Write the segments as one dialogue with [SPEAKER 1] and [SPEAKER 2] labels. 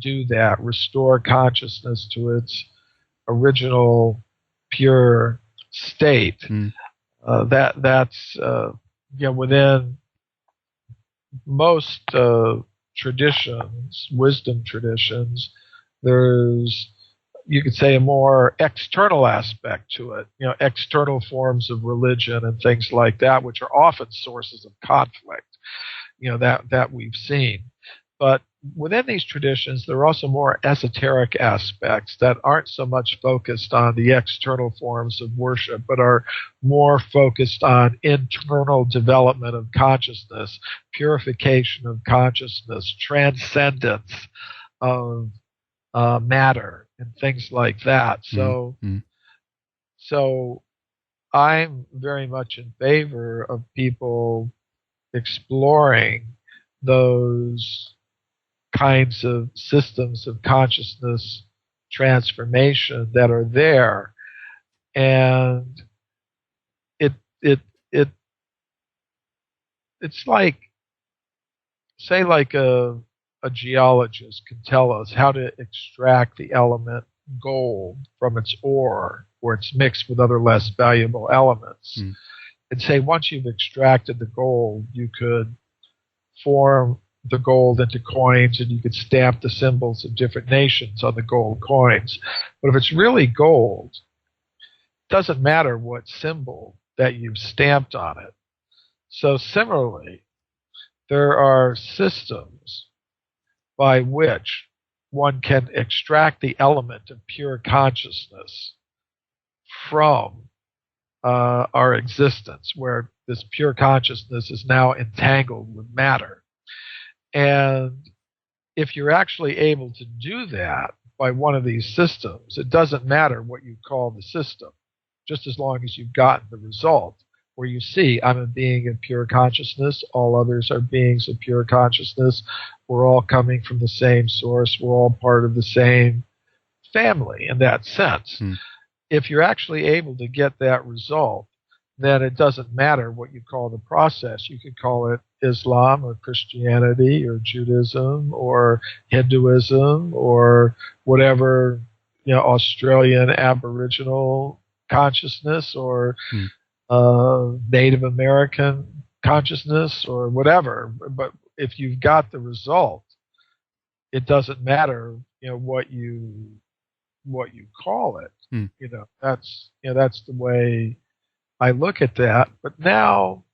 [SPEAKER 1] do that, restore consciousness to its original pure state. That's within most traditions, wisdom traditions, there's, you could say, a more external aspect to it. External forms of religion and things like that, which are often sources of conflict. That we've seen. But within these traditions, there are also more esoteric aspects that aren't so much focused on the external forms of worship, but are more focused on internal development of consciousness, purification of consciousness, transcendence of matter, and things like that. So I'm very much in favor of people exploring those kinds of systems of consciousness transformation that are there, and it's like, say, like a geologist can tell us how to extract the element gold from its ore, where it's mixed with other less valuable elements. And say, once you've extracted the gold, you could form the gold into coins, and you could stamp the symbols of different nations on the gold coins. But if it's really gold, it doesn't matter what symbol that you've stamped on it. So similarly, there are systems by which one can extract the element of pure consciousness from our existence, where this pure consciousness is now entangled with matter. And if you're actually able to do that by one of these systems, it doesn't matter what you call the system, just as long as you've gotten the result, where you see, I'm a being of pure consciousness, all others are beings of pure consciousness, we're all coming from the same source, we're all part of the same family in that sense. If you're actually able to get that result, then it doesn't matter what you call the process. You could call it Islam or Christianity or Judaism or Hinduism or whatever, Australian Aboriginal consciousness or Native American consciousness or whatever. But if you've got the result, it doesn't matter, what you call it. That's the way I look at that. But now,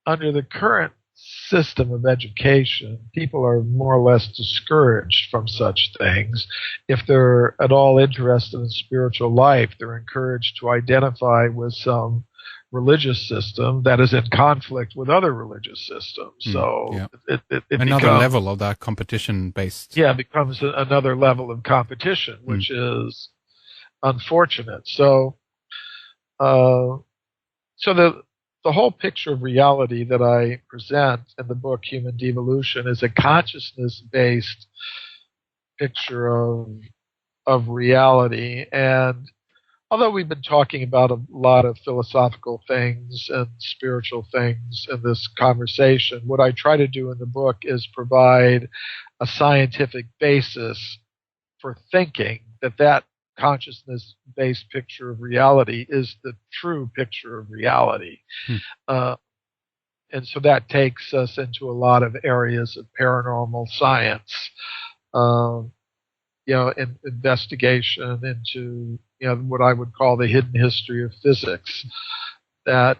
[SPEAKER 1] under the current system of education, people are more or less discouraged from such things. If they're at all interested in spiritual life, they're encouraged to identify with some religious system that is in conflict with other religious systems. So it
[SPEAKER 2] another
[SPEAKER 1] becomes,
[SPEAKER 2] level of that competition based.
[SPEAKER 1] Yeah, it becomes another level of competition, which is unfortunate. So the whole picture of reality that I present in the book Human Devolution is a consciousness-based picture of reality. And although we've been talking about a lot of philosophical things and spiritual things in this conversation, what I try to do in the book is provide a scientific basis for thinking that consciousness-based picture of reality is the true picture of reality. And so that takes us into a lot of areas of paranormal science, investigation into, what I would call the hidden history of physics that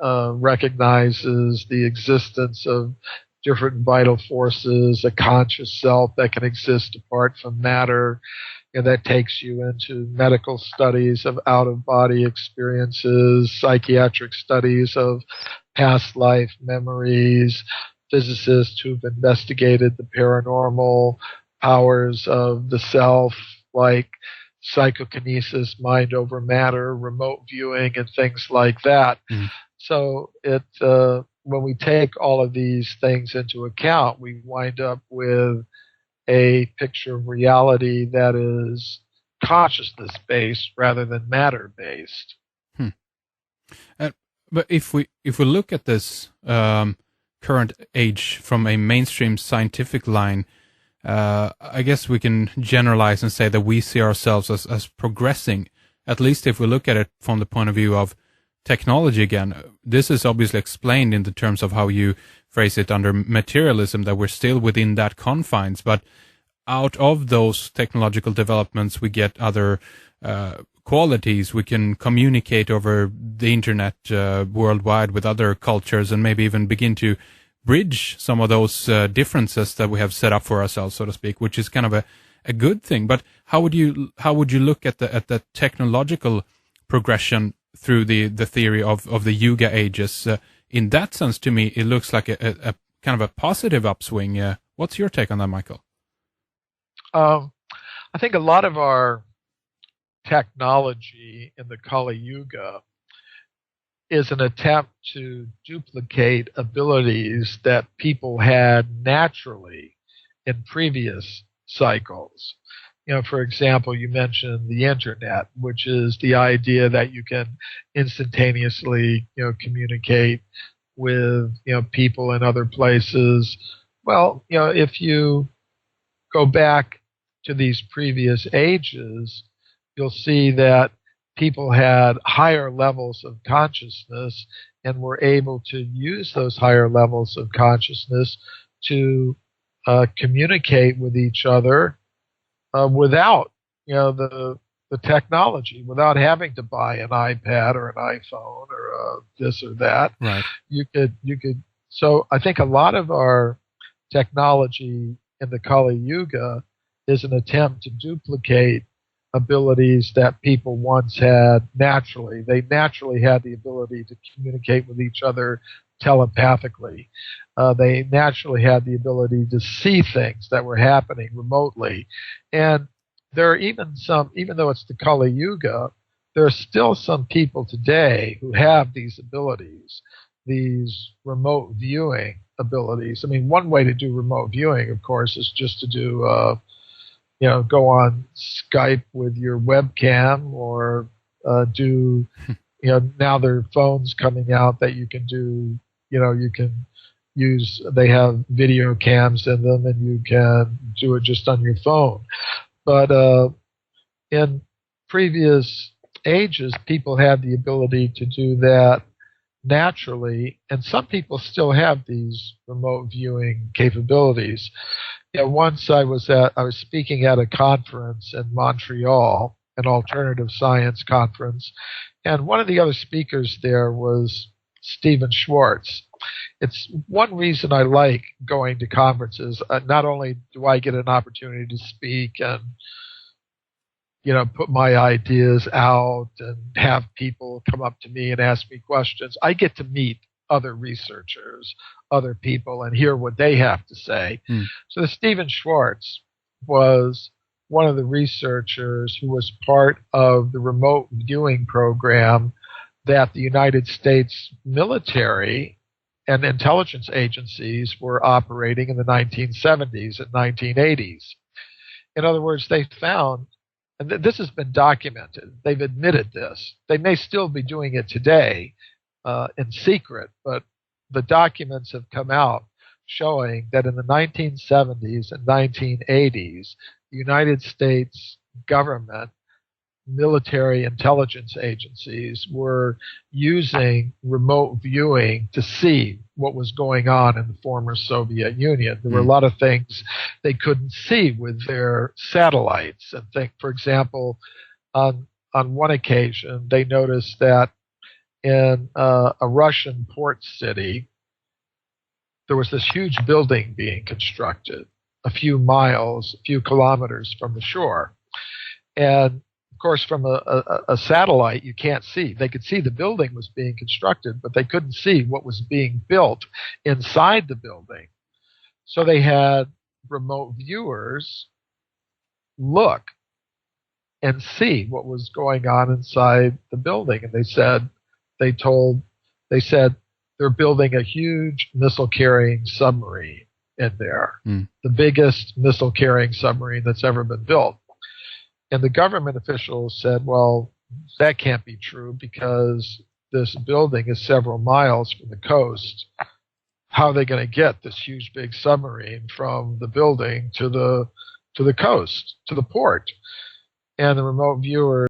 [SPEAKER 1] recognizes the existence of different vital forces, a conscious self that can exist apart from matter. And that takes you into medical studies of out-of-body experiences, psychiatric studies of past life memories, physicists who've investigated the paranormal powers of the self, like psychokinesis, mind over matter, remote viewing, and things like that. So when we take all of these things into account, we wind up with a picture of reality that is consciousness-based rather than matter-based.
[SPEAKER 2] But if we look at this current age from a mainstream scientific line, I guess we can generalize and say that we see ourselves as progressing, at least if we look at it from the point of view of technology again. This is obviously explained in the terms of how you phrase it under materialism, that we're still within that confines, but out of those technological developments, we get other qualities. We can communicate over the internet worldwide with other cultures, and maybe even begin to bridge some of those differences that we have set up for ourselves, so to speak, which is kind of a good thing. But how would you look at the technological progression through the theory of the Yuga ages? In that sense, to me, it looks like a kind of a positive upswing. What's your take on that, Michael?
[SPEAKER 1] I think a lot of our technology in the Kali Yuga is an attempt to duplicate abilities that people had naturally in previous cycles. For example, you mentioned the internet, which is the idea that you can instantaneously, communicate with, people in other places. Well, if you go back to these previous ages, you'll see that people had higher levels of consciousness and were able to use those higher levels of consciousness to communicate with each other without, the technology, without having to buy an iPad or an iPhone or this or that.
[SPEAKER 2] Right.
[SPEAKER 1] You could. So I think a lot of our technology in the Kali Yuga is an attempt to duplicate abilities that people once had naturally. They naturally had the ability to communicate with each other telepathically. They naturally had the ability to see things that were happening remotely. And there are even though it's the Kali Yuga, there are still some people today who have these abilities, these remote viewing abilities. I mean, one way to do remote viewing, of course, is just to do go on Skype with your webcam, or do, now there are phones coming out that you can do, you can use, they have video cams in them and you can do it just on your phone. But in previous ages, people had the ability to do that naturally, and some people still have these remote viewing capabilities. Once I was speaking at a conference in Montreal, an alternative science conference, and one of the other speakers there was Stephen Schwartz. It's one reason I like going to conferences. Not only do I get an opportunity to speak and put my ideas out and have people come up to me and ask me questions, I get to meet other researchers, other people, and hear what they have to say. So Stephen Schwartz was one of the researchers who was part of the remote viewing program that the United States military and intelligence agencies were operating in the 1970s and 1980s. In other words, they found, and this has been documented, they've admitted this. They may still be doing it today in secret, but the documents have come out showing that in the 1970s and 1980s, the United States government, military intelligence agencies were using remote viewing to see what was going on in the former Soviet Union. There were a lot of things they couldn't see with their satellites. And think, for example, on one occasion, they noticed that in a Russian port city, there was this huge building being constructed a few kilometers from the shore. And of course, from a satellite, you can't see. They could see the building was being constructed, but they couldn't see what was being built inside the building. So they had remote viewers look and see what was going on inside the building. And they said they're building a huge missile-carrying submarine in there, the biggest missile-carrying submarine that's ever been built. And the government officials said, well, that can't be true because this building is several miles from the coast. how are they going to get this huge big submarine from the building to the coast, to the port? And the remote viewer